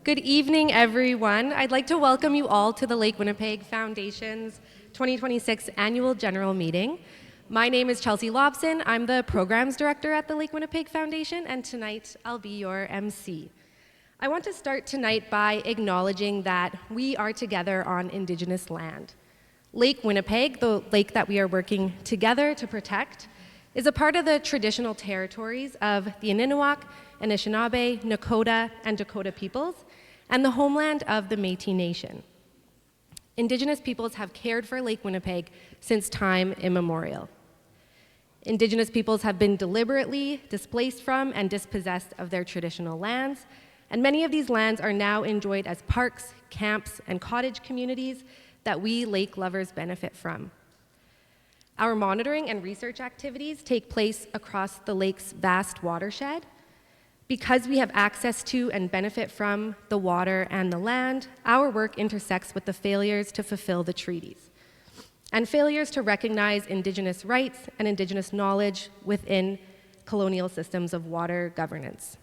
Good evening, everyone. I'd like to welcome you all to the Lake Winnipeg Foundation's 2026 Annual General Meeting. My name is Chelsea Lobson. I'm the Programs Director at the Lake Winnipeg Foundation, and tonight I'll be your MC. I want to start tonight by acknowledging that we are together on Indigenous land. Lake Winnipeg, the lake that we are working together to protect, is a part of the traditional territories of the Ininuak, Anishinaabe, Nakota, and Dakota peoples, and the homeland of the Métis Nation. Indigenous peoples have cared for Lake Winnipeg since time immemorial. Indigenous peoples have been deliberately displaced from and dispossessed of their traditional lands, and many of these lands are now enjoyed as parks, camps, and cottage communities that we lake lovers benefit from. Our monitoring and research activities take place across the lake's vast watershed. Because we have access to and benefit from the water and the land, our work intersects with the failures to fulfill the treaties and failures to recognize Indigenous rights and Indigenous knowledge within colonial systems of water governance.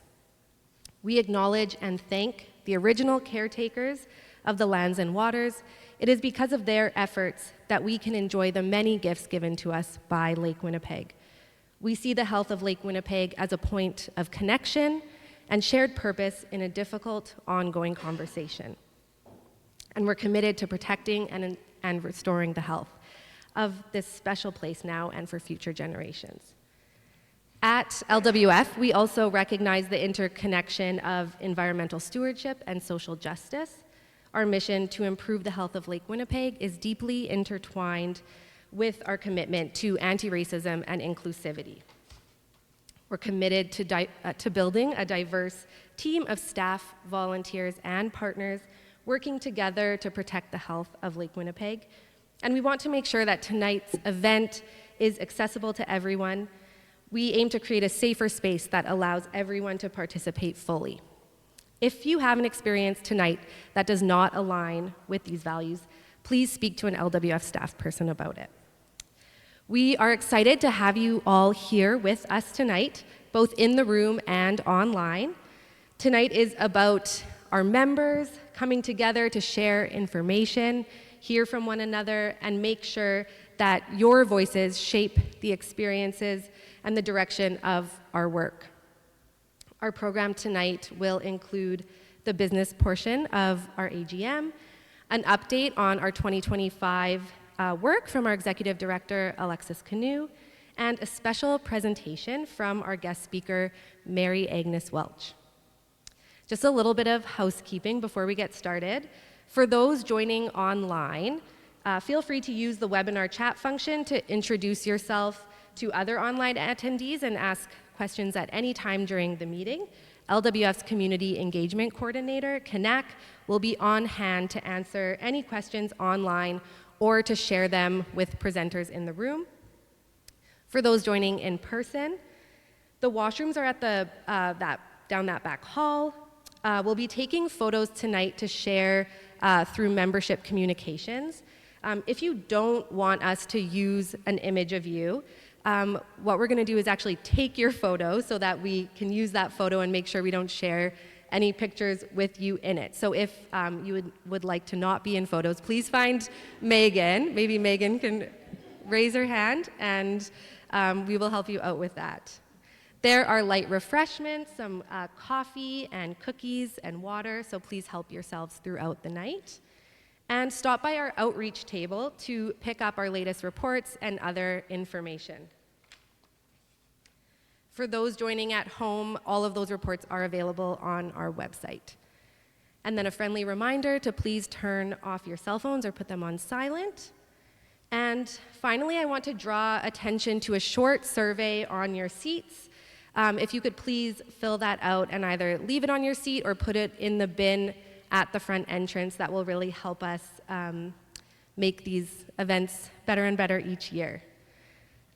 We acknowledge and thank the original caretakers of the lands and waters. It is because of their efforts that we can enjoy the many gifts given to us by Lake Winnipeg. We see the health of Lake Winnipeg as a point of connection and shared purpose in a difficult, ongoing conversation. And we're committed to protecting and restoring the health of this special place now and for future generations. At LWF, we also recognize the interconnection of environmental stewardship and social justice. Our mission to improve the health of Lake Winnipeg is deeply intertwined with our commitment to anti-racism and inclusivity. We're committed to building a diverse team of staff, volunteers, and partners working together to protect the health of Lake Winnipeg. And we want to make sure that tonight's event is accessible to everyone. We aim to create a safer space that allows everyone to participate fully. If you have an experience tonight that does not align with these values, please speak to an LWF staff person about it. We are excited to have you all here with us tonight, both in the room and online. Tonight is about our members coming together to share information, hear from one another, and make sure that your voices shape the experiences and the direction of our work. Our program tonight will include the business portion of our AGM, an update on our 2025 work from our Executive Director, Alexis Canoe, and a special presentation from our guest speaker, Mary Agnes Welch. Just a little bit of housekeeping before we get started. For those joining online, feel free to use the webinar chat function to introduce yourself to other online attendees and ask questions at any time during the meeting. LWF's Community Engagement Coordinator, Kanak, will be on hand to answer any questions online or to share them with presenters in the room. For those joining in person, the washrooms are at down that back hall. We'll be taking photos tonight to share through membership communications. If you don't want us to use an image of you, what we're gonna do is actually take your photo so that we can use that photo and make sure we don't share any pictures with you in it. So if you would like to not be in photos, please find Megan. Maybe Megan can raise her hand and we will help you out with that. There are light refreshments, some coffee and cookies and water, so please help yourselves throughout the night. And stop by our outreach table to pick up our latest reports and other information. For those joining at home, all of those reports are available on our website. And then a friendly reminder to please turn off your cell phones or put them on silent. And finally, I want to draw attention to a short survey on your seats. If you could please fill that out and either leave it on your seat or put it in the bin at the front entrance, that will really help us make these events better and better each year.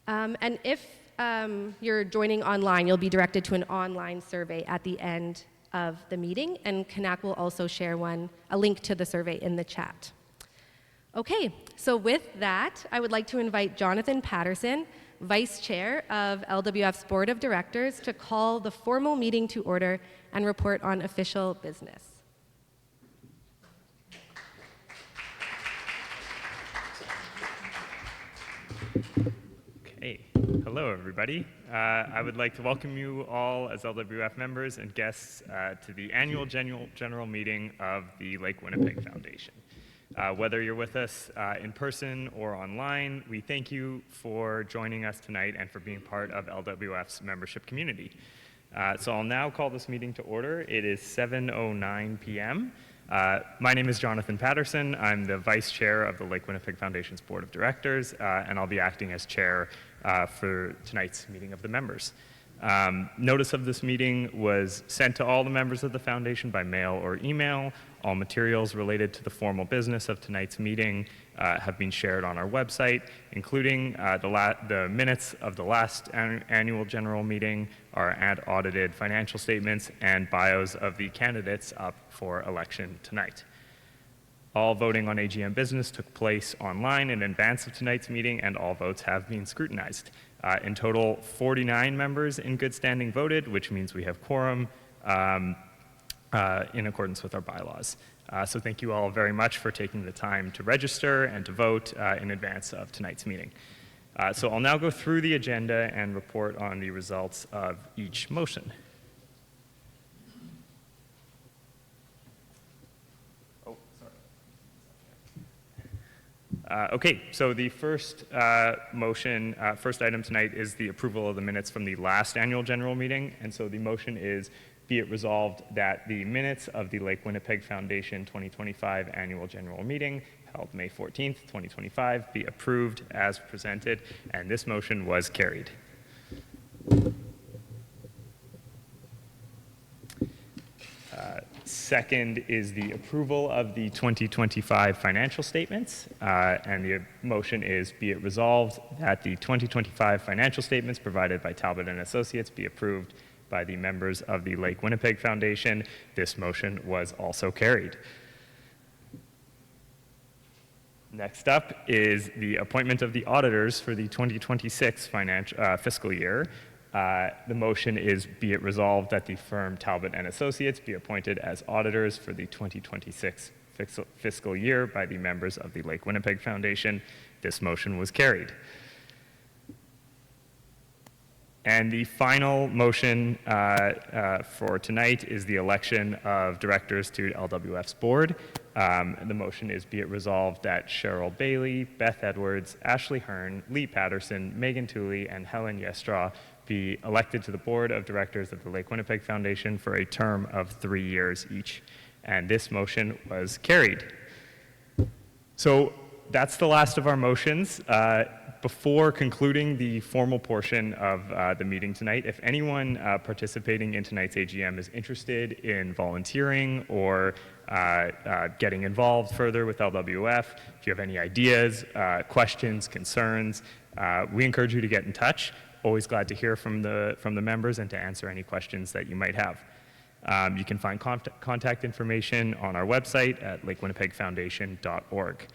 And if you're joining online, you'll be directed to an online survey at the end of the meeting, and Kanak will also share a link to the survey in the chat. Okay, so with that, I would like to invite Jonathan Patterson, Vice Chair of LWF's Board of Directors, to call the formal meeting to order and report on official business. Hello, everybody. I would like to welcome you all as LWF members and guests to the annual general meeting of the Lake Winnipeg Foundation. Whether you're with us in person or online, we thank you for joining us tonight and for being part of LWF's membership community. So I'll now call this meeting to order. It is 7:09 p.m. My name is Jonathan Patterson. I'm the Vice Chair of the Lake Winnipeg Foundation's Board of Directors, and I'll be acting as Chair for tonight's meeting of the members. Notice of this meeting was sent to all the members of the Foundation by mail or email. All materials related to the formal business of tonight's meeting have been shared on our website, including the minutes of the last annual general meeting, our audited financial statements, and bios of the candidates up for election tonight. All voting on AGM business took place online in advance of tonight's meeting, and all votes have been scrutinized. In total, 49 members in good standing voted, which means we have quorum in accordance with our bylaws. So thank you all very much for taking the time to register and to vote in advance of tonight's meeting. So I'll now go through the agenda and report on the results of each motion. Okay, so the first first item tonight is the approval of the minutes from the last annual general meeting. And so the motion is, be it resolved that the minutes of the Lake Winnipeg Foundation 2025 annual general meeting held May 14th, 2025 be approved as presented, and this motion was carried. Second is the approval of the 2025 financial statements, and the motion is, be it resolved that the 2025 financial statements provided by Talbot and Associates be approved by the members of the Lake Winnipeg Foundation. This motion was also carried. Next up is the appointment of the auditors for the 2026 fiscal year. The motion is, be it resolved that the firm Talbot and Associates be appointed as auditors for the 2026 fiscal year by the members of the Lake Winnipeg Foundation. This motion was carried. And the final motion for tonight is the election of directors to LWF's board. The motion is, be it resolved that Cheryl Bailey, Beth Edwards, Ashley Hearn, Lee Patterson, Megan Tooley, and Helen Yestraw be elected to the board of directors of the Lake Winnipeg Foundation for a term of 3 years each. And this motion was carried. So that's the last of our motions. Before concluding the formal portion of the meeting tonight, if anyone participating in tonight's AGM is interested in volunteering or getting involved further with LWF, if you have any ideas, questions, concerns, we encourage you to get in touch. Always glad to hear from the members and to answer any questions that you might have. You can find contact information on our website at lakewinnipegfoundation.org.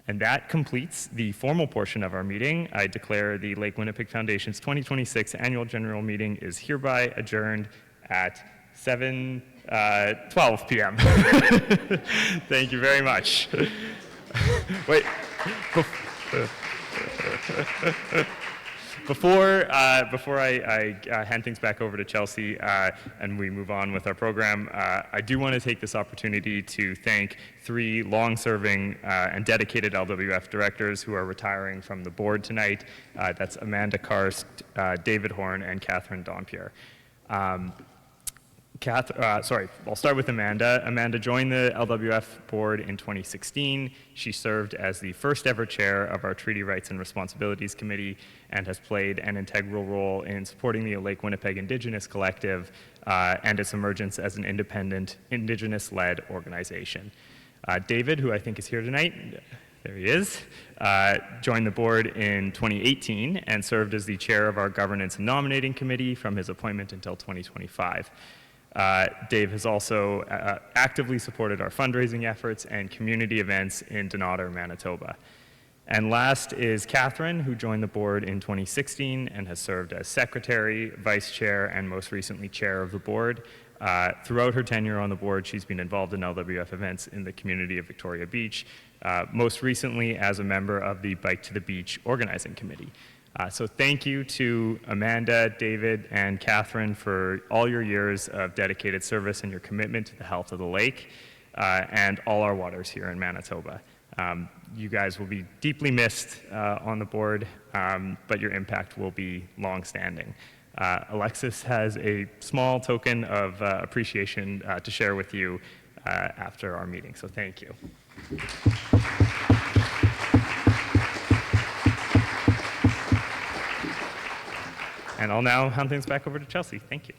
And that completes the formal portion of our meeting. I declare the Lake Winnipeg Foundation's 2026 annual general meeting is hereby adjourned at 7:12 p.m. Thank you very much. Wait. Before I hand things back over to Chelsea and we move on with our program, I do want to take this opportunity to thank 3 long-serving and dedicated LWF directors who are retiring from the board tonight. That's Amanda Karst, David Horn, and Catherine Dompierre. I'll start with Amanda. Amanda joined the LWF board in 2016. She served as the first ever chair of our Treaty Rights and Responsibilities Committee and has played an integral role in supporting the Lake Winnipeg Indigenous Collective and its emergence as an independent, Indigenous-led organization. David, who I think is here tonight, there he is, joined the board in 2018 and served as the chair of our Governance and Nominating Committee from his appointment until 2025. Dave has also actively supported our fundraising efforts and community events in Denauder, Manitoba. And last is Catherine, who joined the board in 2016 and has served as secretary, vice chair, and most recently chair of the board. Throughout her tenure on the board, she's been involved in LWF events in the community of Victoria Beach, most recently as a member of the Bike to the Beach organizing committee. So thank you to Amanda, David, and Catherine for all your years of dedicated service and your commitment to the health of the lake and all our waters here in Manitoba. You guys will be deeply missed on the board, but your impact will be long-standing. Alexis has a small token of appreciation to share with you after our meeting, so thank you. And I'll now hand things back over to Chelsea. Thank you.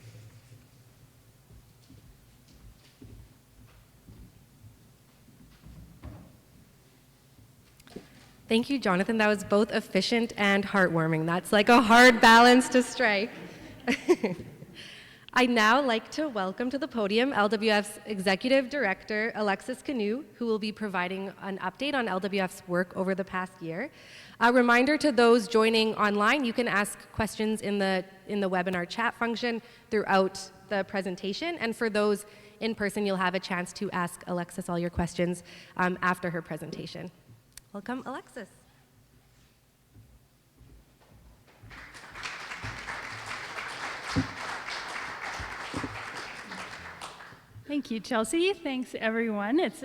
Thank you, Jonathan. That was both efficient and heartwarming. That's like a hard balance to strike. I'd now like to welcome to the podium LWF's Executive Director, Alexis Canoe, who will be providing an update on LWF's work over the past year. A reminder to those joining online, you can ask questions in the webinar chat function throughout the presentation. And for those in person, you'll have a chance to ask Alexis all your questions after her presentation. Welcome, Alexis. Thank you, Chelsea. Thanks, everyone. It's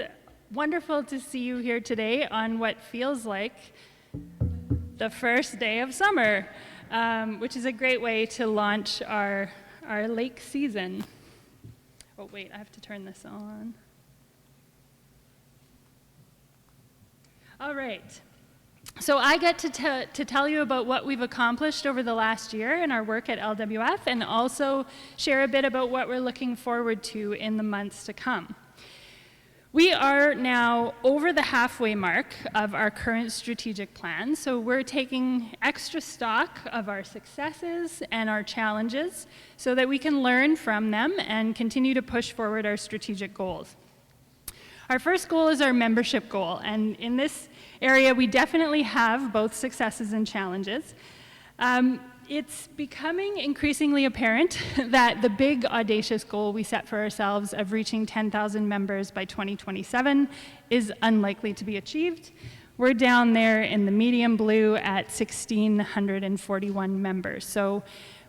wonderful to see you here today on what feels like the first day of summer, which is a great way to launch our lake season. Oh, wait, I have to turn this on. All right. So I get to tell you about what we've accomplished over the last year in our work at LWF, and also share a bit about what we're looking forward to in the months to come. We are now over the halfway mark of our current strategic plan, so we're taking extra stock of our successes and our challenges so that we can learn from them and continue to push forward our strategic goals. Our first goal is our membership goal, and in this area we definitely have both successes and challenges. It's becoming increasingly apparent that the big audacious goal we set for ourselves of reaching 10,000 members by 2027 is unlikely to be achieved. We're down there in the medium blue at 1,641 members. So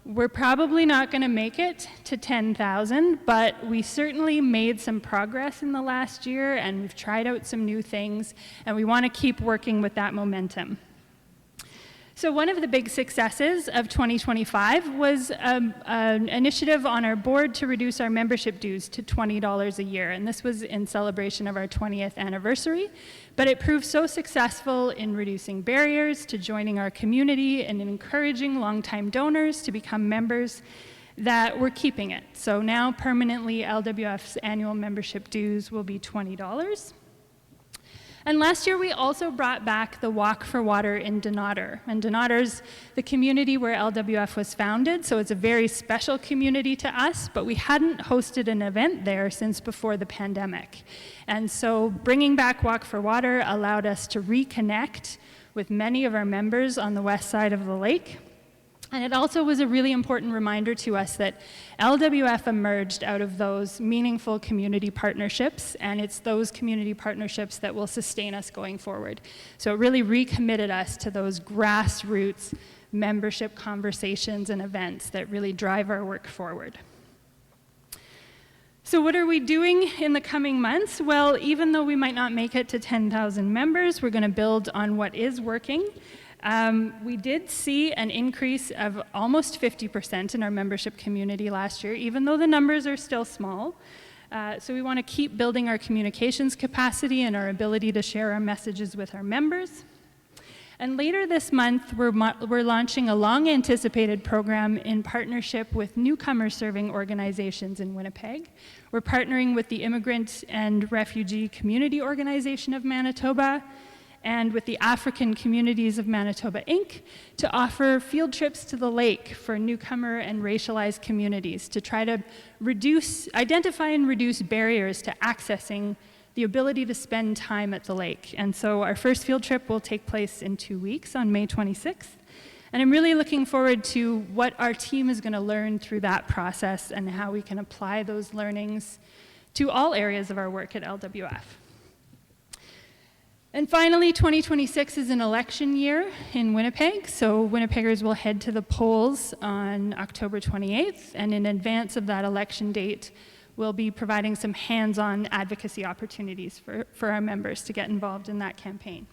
we're probably not going to make it to 10,000, but we certainly made some progress in the last year, and we've tried out some new things, and we want to keep working with that momentum. So one of the big successes of 2025 was an initiative on our board to reduce our membership dues to $20 a year, and this was in celebration of our 20th anniversary. But it proved so successful in reducing barriers to joining our community and in encouraging longtime donors to become members that we're keeping it. So now permanently LWF's annual membership dues will be $20. And last year we also brought back the Walk for Water in Donator. And Donator's the community where LWF was founded, so it's a very special community to us, but we hadn't hosted an event there since before the pandemic. And so bringing back Walk for Water allowed us to reconnect with many of our members on the west side of the lake. And it also was a really important reminder to us that LWF emerged out of those meaningful community partnerships, and it's those community partnerships that will sustain us going forward. So it really recommitted us to those grassroots membership conversations and events that really drive our work forward. So what are we doing in the coming months? Well, even though we might not make it to 10,000 members, we're going to build on what is working. We did see an increase of almost 50% in our membership community last year, even though the numbers are still small. So we want to keep building our communications capacity and our ability to share our messages with our members. And later this month, we're launching a long-anticipated program in partnership with newcomer-serving organizations in Winnipeg. We're partnering with the Immigrant and Refugee Community Organization of Manitoba and with the African Communities of Manitoba, Inc., to offer field trips to the lake for newcomer and racialized communities to try to identify and reduce barriers to accessing the ability to spend time at the lake. And so our first field trip will take place in 2 weeks on May 26th. And I'm really looking forward to what our team is going to learn through that process and how we can apply those learnings to all areas of our work at LWF. And finally, 2026 is an election year in Winnipeg, so Winnipeggers will head to the polls on October 28th, and in advance of that election date, we'll be providing some hands-on advocacy opportunities for our members to get involved in that campaign.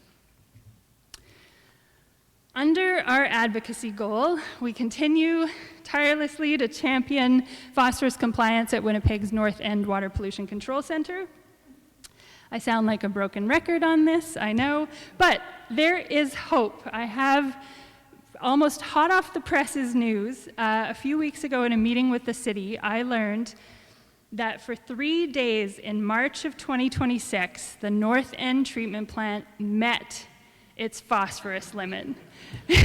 Under our advocacy goal, we continue tirelessly to champion phosphorus compliance at Winnipeg's North End Water Pollution Control Centre. I sound like a broken record on this, I know, but there is hope. I have almost hot off the presses news. A few weeks ago in a meeting with the city, I learned that for 3 days in March of 2026, the North End treatment plant met its phosphorus limit. 3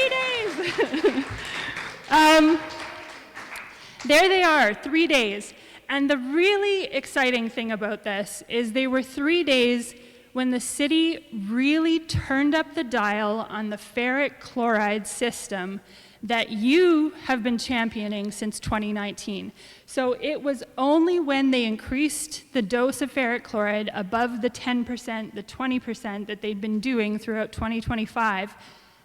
days! There they are, 3 days. And the really exciting thing about this is they were 3 days when the city really turned up the dial on the ferric chloride system that you have been championing since 2019. So it was only when they increased the dose of ferric chloride above the 10%, the 20% that they'd been doing throughout 2025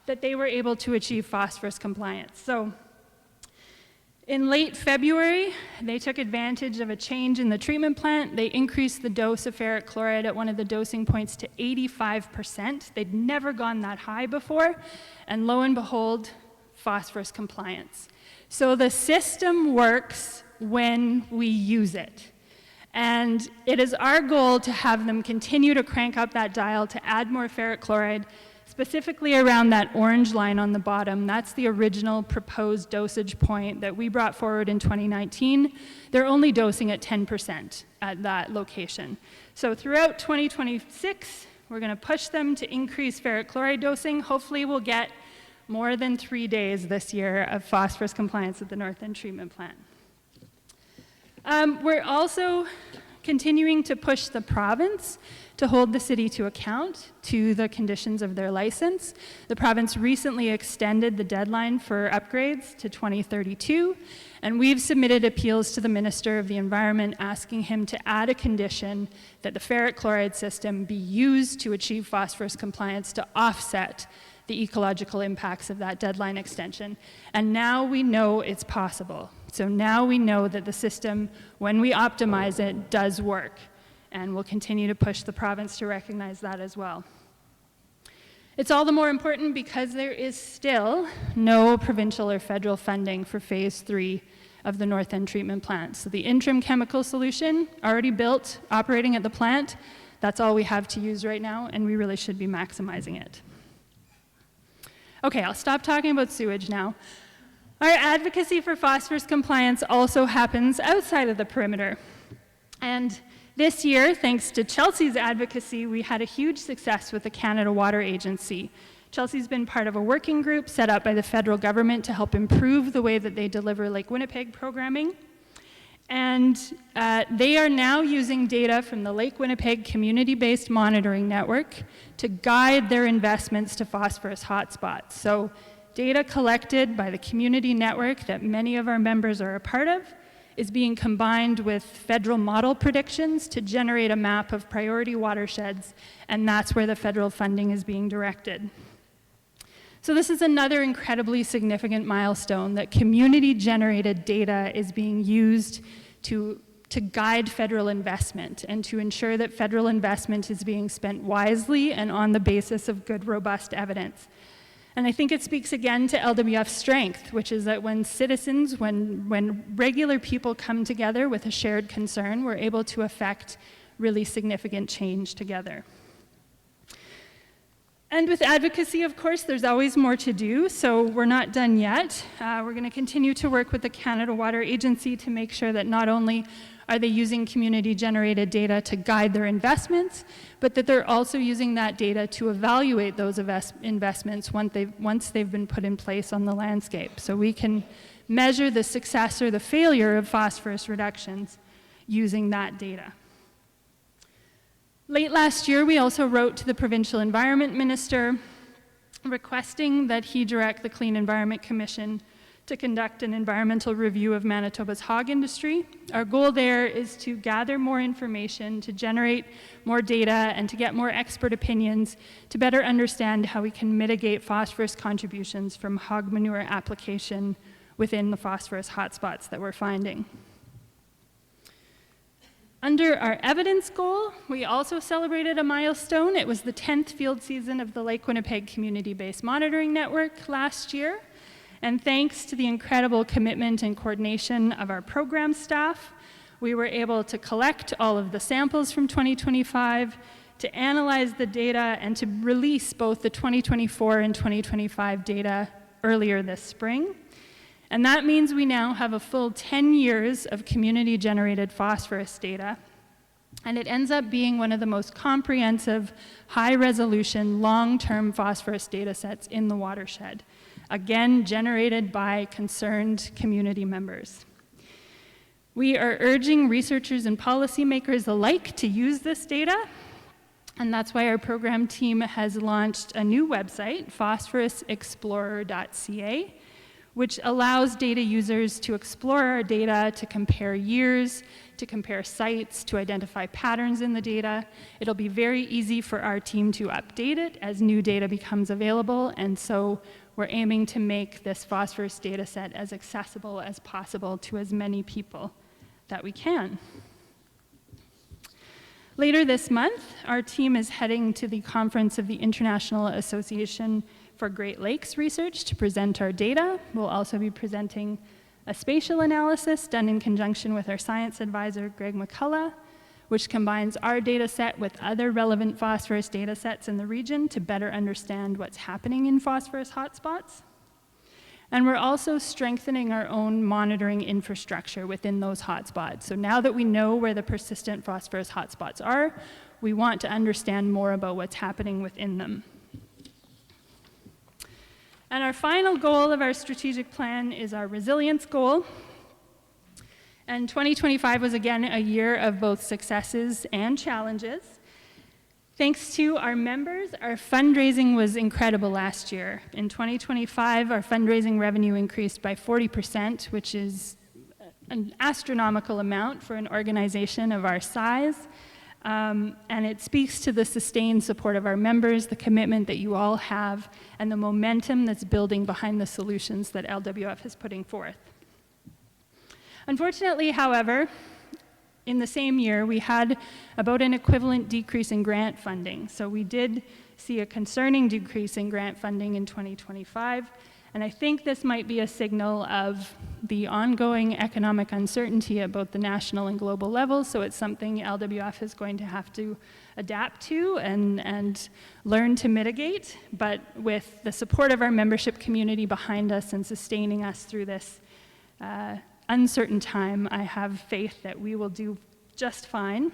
that they were able to achieve phosphorus compliance. So in late February, they took advantage of a change in the treatment plant. They increased the dose of ferric chloride at one of the dosing points to 85%. They'd never gone that high before, and lo and behold, phosphorus compliance. So the system works when we use it. And it is our goal to have them continue to crank up that dial to add more ferric chloride, specifically around that orange line on the bottom. That's the original proposed dosage point that we brought forward in 2019. They're only dosing at 10% at that location. So throughout 2026, we're going to push them to increase ferric chloride dosing. Hopefully we'll get more than 3 days this year of phosphorus compliance at the North End treatment plant. We're also continuing to push the province to hold the city to account to the conditions of their license. The province recently extended the deadline for upgrades to 2032, and we've submitted appeals to the Minister of the Environment asking him to add a condition that the ferric chloride system be used to achieve phosphorus compliance to offset the ecological impacts of that deadline extension. And now we know it's possible. So now we know that the system, when we optimize it, does work. And we'll continue to push the province to recognize that as well. It's all the more important because there is still no provincial or federal funding for phase 3 of the North End treatment plant. So the interim chemical solution, already built, operating at the plant, that's all we have to use right now, and we really should be maximizing it. Okay, I'll stop talking about sewage now. Our advocacy for phosphorus compliance also happens outside of the perimeter. And this year, thanks to Chelsea's advocacy, we had a huge success with the Canada Water Agency. Chelsea's been part of a working group set up by the federal government to help improve the way that they deliver Lake Winnipeg programming. And they are now using data from the Lake Winnipeg Community-Based Monitoring Network to guide their investments to phosphorus hotspots. So data collected by the community network that many of our members are a part of is being combined with federal model predictions to generate a map of priority watersheds, and that's where the federal funding is being directed. So this is another incredibly significant milestone that community-generated data is being used to guide federal investment and to ensure that federal investment is being spent wisely and on the basis of good, robust evidence. And I think it speaks again to LWF's strength, which is that when citizens, when regular people come together with a shared concern, we're able to affect really significant change together. And with advocacy, of course, there's always more to do, so we're not done yet. We're going to continue to work with the Canada Water Agency to make sure that not only are they using community-generated data to guide their investments, but that they're also using that data to evaluate those investments once they've been put in place on the landscape. So we can measure the success or the failure of phosphorus reductions using that data. Late last year, we also wrote to the Provincial Environment Minister requesting that he direct the Clean Environment Commission to conduct an environmental review of Manitoba's hog industry. Our goal there is to gather more information, to generate more data, and to get more expert opinions to better understand how we can mitigate phosphorus contributions from hog manure application within the phosphorus hotspots that we're finding. Under our evidence goal, we also celebrated a milestone. It was the 10th field season of the Lake Winnipeg Community-Based Monitoring Network last year. And thanks to the incredible commitment and coordination of our program staff, we were able to collect all of the samples from 2025, to analyze the data, and to release both the 2024 and 2025 data earlier this spring. And that means we now have a full 10 years of community-generated phosphorus data. And it ends up being one of the most comprehensive, high-resolution, long-term phosphorus data sets in the watershed, again, generated by concerned community members. We are urging researchers and policymakers alike to use this data, and that's why our program team has launched a new website, phosphorusexplorer.ca, which allows data users to explore our data, to compare years, to compare sites, to identify patterns in the data. It'll be very easy for our team to update it as new data becomes available, and so we're aiming to make this phosphorus data set as accessible as possible to as many people that we can. Later this month, our team is heading to the conference of the International Association for Great Lakes Research to present our data. We'll also be presenting a spatial analysis done in conjunction with our science advisor, Greg McCullough, which combines our data set with other relevant phosphorus data sets in the region to better understand what's happening in phosphorus hotspots. And we're also strengthening our own monitoring infrastructure within those hotspots. So now that we know where the persistent phosphorus hotspots are, we want to understand more about what's happening within them. And our final goal of our strategic plan is our resilience goal. And 2025 was again a year of both successes and challenges. Thanks to our members, our fundraising was incredible last year. In 2025, our fundraising revenue increased by 40%, which is an astronomical amount for an organization of our size. And it speaks to the sustained support of our members, the commitment that you all have, and the momentum that's building behind the solutions that LWF is putting forth. Unfortunately, however, in the same year, we had about an equivalent decrease in grant funding. So we did see a concerning decrease in grant funding in 2025, and I think this might be a signal of the ongoing economic uncertainty at both the national and global levels, so it's something LWF is going to have to adapt to and learn to mitigate, but with the support of our membership community behind us and sustaining us through this uncertain time, I have faith that we will do just fine.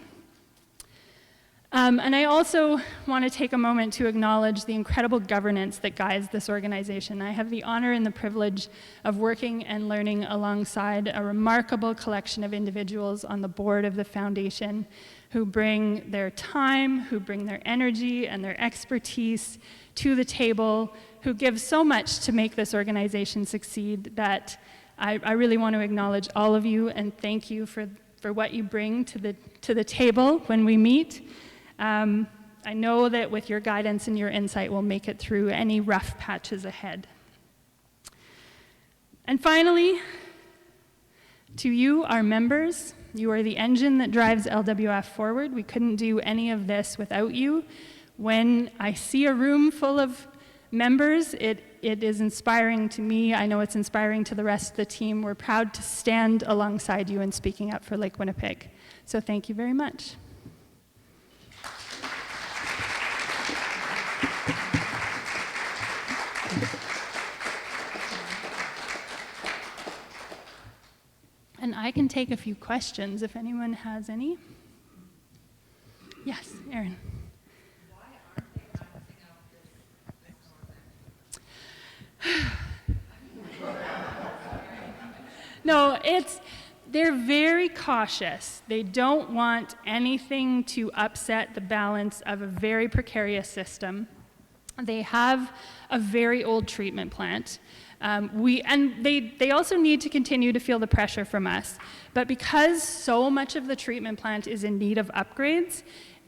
And I also want to take a moment to acknowledge the incredible governance that guides this organization. I have the honor and the privilege of working and learning alongside a remarkable collection of individuals on the board of the foundation who bring their time, who bring their energy and their expertise to the table, who give so much to make this organization succeed that I really want to acknowledge all of you and thank you for what you bring to the table when we meet. I know that with your guidance and your insight, we'll make it through any rough patches ahead. And finally, to you, our members, you are the engine that drives LWF forward. We couldn't do any of this without you. When I see a room full of members, it is inspiring to me. I know it's inspiring to the rest of the team. We're proud to stand alongside you in speaking up for Lake Winnipeg. So thank you very much. And I can take a few questions if anyone has any. Yes, Erin. Why aren't they balancing out this No, they're very cautious. They don't want anything to upset the balance of a very precarious system. They have a very old treatment plant. They also need to continue to feel the pressure from us. But because so much of the treatment plant is in need of upgrades,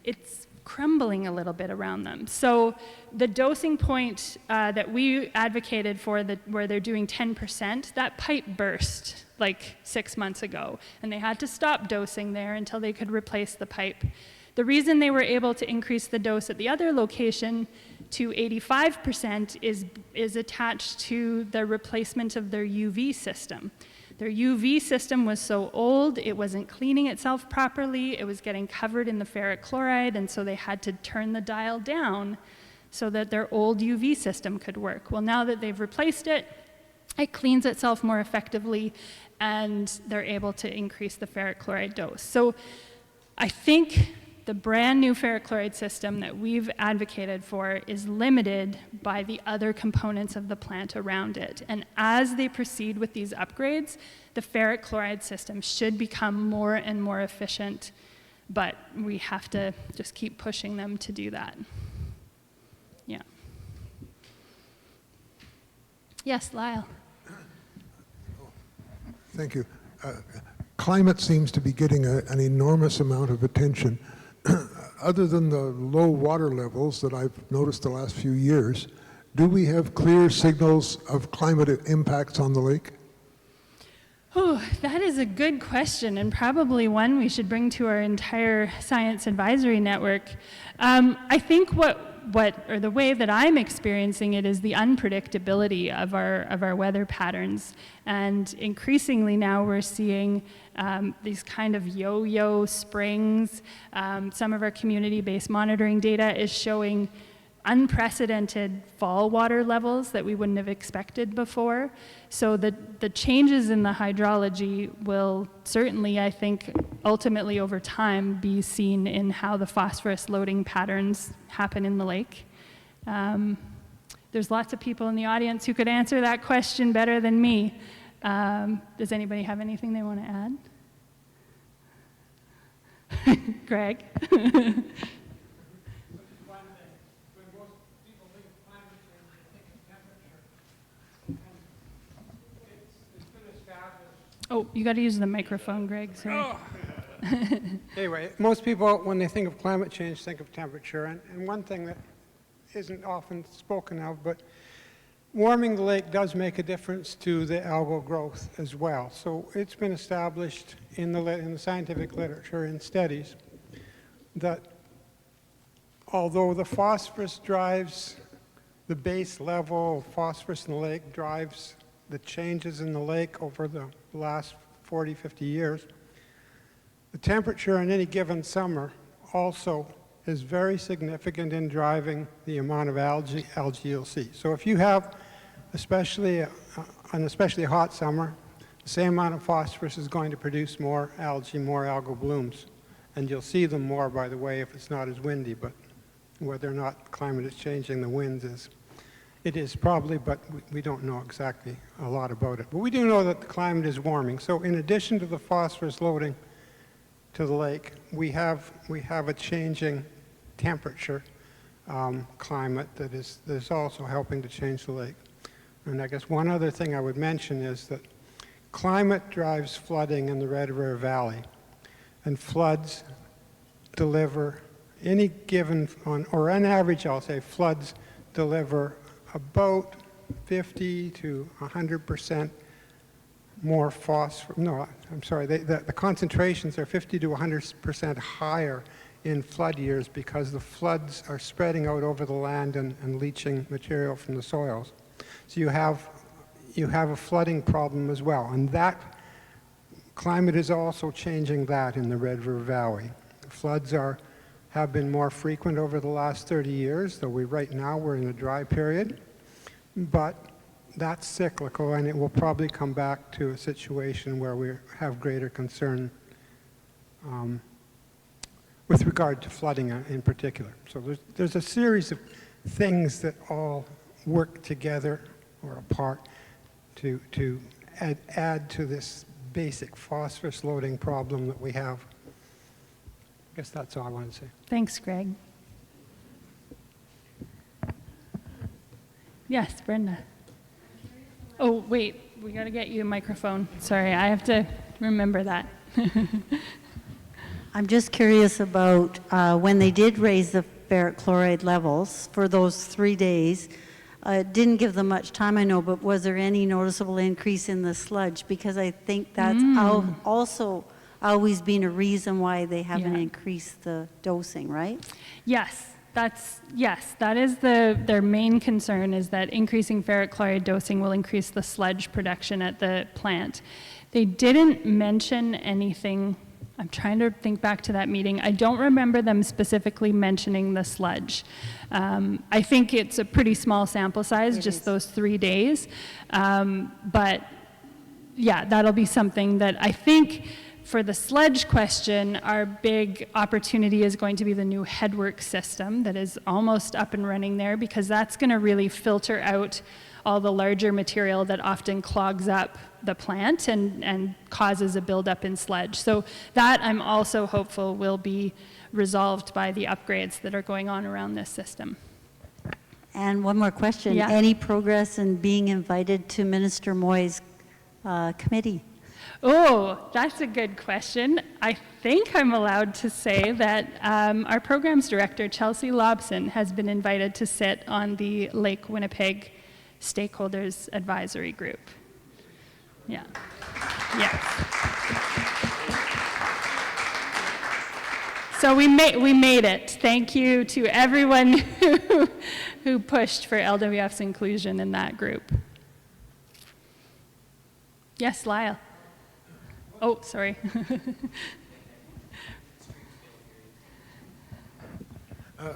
it's crumbling a little bit around them. So the dosing point that we advocated for, where they're doing 10%, that pipe burst like 6 months ago, and they had to stop dosing there until they could replace the pipe. The reason they were able to increase the dose at the other location to 85% is attached to the replacement of their UV system. Their UV system was so old, it wasn't cleaning itself properly, it was getting covered in the ferric chloride, and so they had to turn the dial down so that their old UV system could work. Well, now that they've replaced it, it cleans itself more effectively, and they're able to increase the ferric chloride dose. So I think the brand new ferric chloride system that we've advocated for is limited by the other components of the plant around it. And as they proceed with these upgrades, the ferric chloride system should become more and more efficient, but we have to just keep pushing them to do that. Yeah. Yes, Lyle. Thank you. Climate seems to be getting an enormous amount of attention. Other than the low water levels that I've noticed the last few years, do we have clear signals of climate impacts on the lake? Oh, that is a good question, and probably one we should bring to our entire science advisory network. I think the way that I'm experiencing it is the unpredictability of our weather patterns. And increasingly now we're seeing these kind of yo-yo springs. Some of our community-based monitoring data is showing unprecedented fall water levels that we wouldn't have expected before. So the changes in the hydrology will certainly, I think, ultimately over time be seen in how the phosphorus loading patterns happen in the lake. There's lots of people in the audience who could answer that question better than me. Does anybody have anything they want to add? Greg? Oh, you got to use the microphone, Greg. Sorry. Oh. Anyway, most people, when they think of climate change, think of temperature. And one thing that isn't often spoken of, but warming the lake does make a difference to the algal growth as well. So it's been established in the scientific literature in studies that although the phosphorus drives the base level of phosphorus in the lake, drives the changes in the lake over the last 40, 50 years, the temperature in any given summer also is very significant in driving the amount of algae you'll see. So if you have an especially hot summer, the same amount of phosphorus is going to produce more algae, more algal blooms. And you'll see them more, by the way, if it's not as windy, but whether or not climate is changing the winds is. It is probably, but we don't know exactly a lot about it. But we do know that the climate is warming. So in addition to the phosphorus loading to the lake, we have a changing temperature climate that is also helping to change the lake. And I guess one other thing I would mention is that climate drives flooding in the Red River Valley. And floods deliver any given, or on average I'll say, floods deliver about 50 to 100% more phosphorus. No, I'm sorry, the concentrations are 50 to 100% higher in flood years because the floods are spreading out over the land and leaching material from the soils. So you have a flooding problem as well, and that climate is also changing that in the Red River Valley. Floods have been more frequent over the last 30 years, though right now we're in a dry period, but that's cyclical, and it will probably come back to a situation where we have greater concern with regard to flooding in particular. So there's a series of things that all work together or apart to add to this basic phosphorus loading problem that we have. I guess that's all I want to say. Thanks, Greg. Yes, Brenda. I'm curious on Oh, wait, we got to get you a microphone. Sorry, I have to remember that. I'm just curious about when they did raise the ferric chloride levels for those 3 days. It didn't give them much time, I know, but was there any noticeable increase in the sludge? Because I think that's also always been a reason why they haven't Yeah. increased the dosing, right? Yes, that is their main concern, is that increasing ferric chloride dosing will increase the sludge production at the plant. They didn't mention anything. I'm trying to think back to that meeting. I don't remember them specifically mentioning the sludge. I think it's a pretty small sample size, just those 3 days. But yeah, that'll be something that I think for the sludge question, our big opportunity is going to be the new headwork system that is almost up and running there, because that's going to really filter out all the larger material that often clogs up the plant and causes a buildup in sludge. So that, I'm also hopeful, will be resolved by the upgrades that are going on around this system. And one more question. Yeah. Any progress in being invited to Minister Moy's committee? Oh, that's a good question. I think I'm allowed to say that our programs director, Chelsea Lobson, has been invited to sit on the Lake Winnipeg Stakeholders Advisory Group. Yeah. Yeah. So we made it. Thank you to everyone who pushed for LWF's inclusion in that group. Yes, Lyle. Oh, sorry.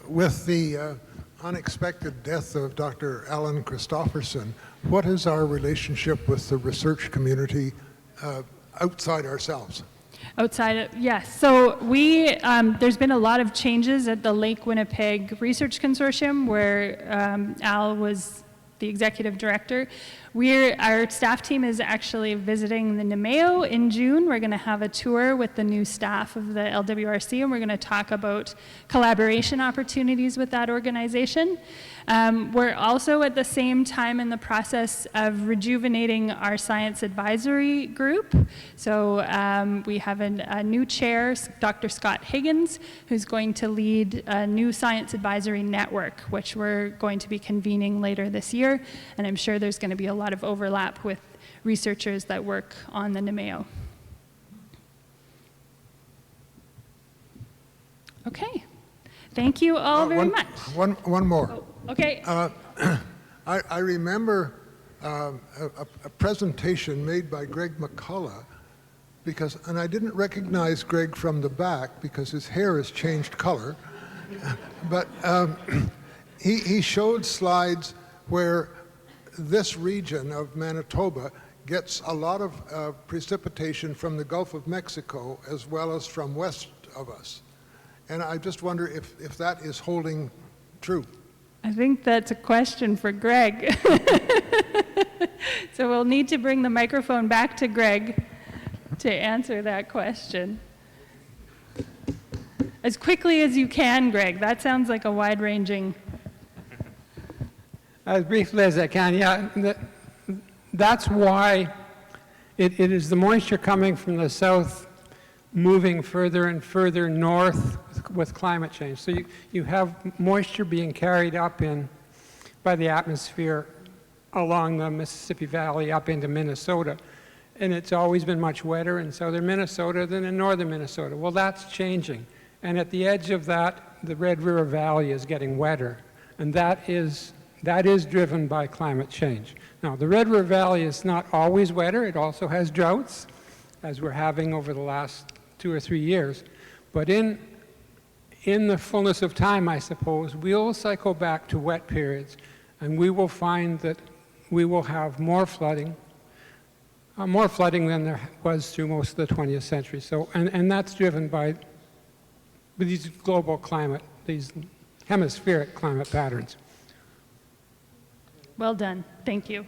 With the unexpected death of Dr. Alan Christofferson, what is our relationship with the research community outside ourselves? Yes. So there's been a lot of changes at the Lake Winnipeg Research Consortium, where Al was the executive director. Our staff team is actually visiting the Nemeo in June. We're going to have a tour with the new staff of the LWRC, and we're going to talk about collaboration opportunities with that organization. We're also at the same time in the process of rejuvenating our science advisory group. So we have a new chair, Dr. Scott Higgins, who's going to lead a new science advisory network, which we're going to be convening later this year. And I'm sure there's going to be a lot of overlap with researchers that work on the Nemeo. Okay. Thank you all very much. One more. Oh, okay. I remember a presentation made by Greg McCullough, and I didn't recognize Greg from the back because his hair has changed color, but he showed slides where this region of Manitoba gets a lot of precipitation from the Gulf of Mexico as well as from west of us. And I just wonder if that is holding true. I think that's a question for Greg. So we'll need to bring the microphone back to Greg to answer that question. As quickly as you can, Greg. That sounds like a wide-ranging... As briefly as I can, yeah. That's why it is the moisture coming from the south moving further and further north with climate change. So you have moisture being carried up by the atmosphere along the Mississippi Valley up into Minnesota. And it's always been much wetter in southern Minnesota than in northern Minnesota. Well, that's changing. And at the edge of that, the Red River Valley is getting wetter. And that is driven by climate change. Now, the Red River Valley is not always wetter. It also has droughts, as we're having over the last 2 or 3 years. But in the fullness of time, I suppose, we'll cycle back to wet periods, and we will find that we will have more flooding than there was through most of the 20th century. So, and that's driven by these global climate, these hemispheric climate patterns. Well done. Thank you.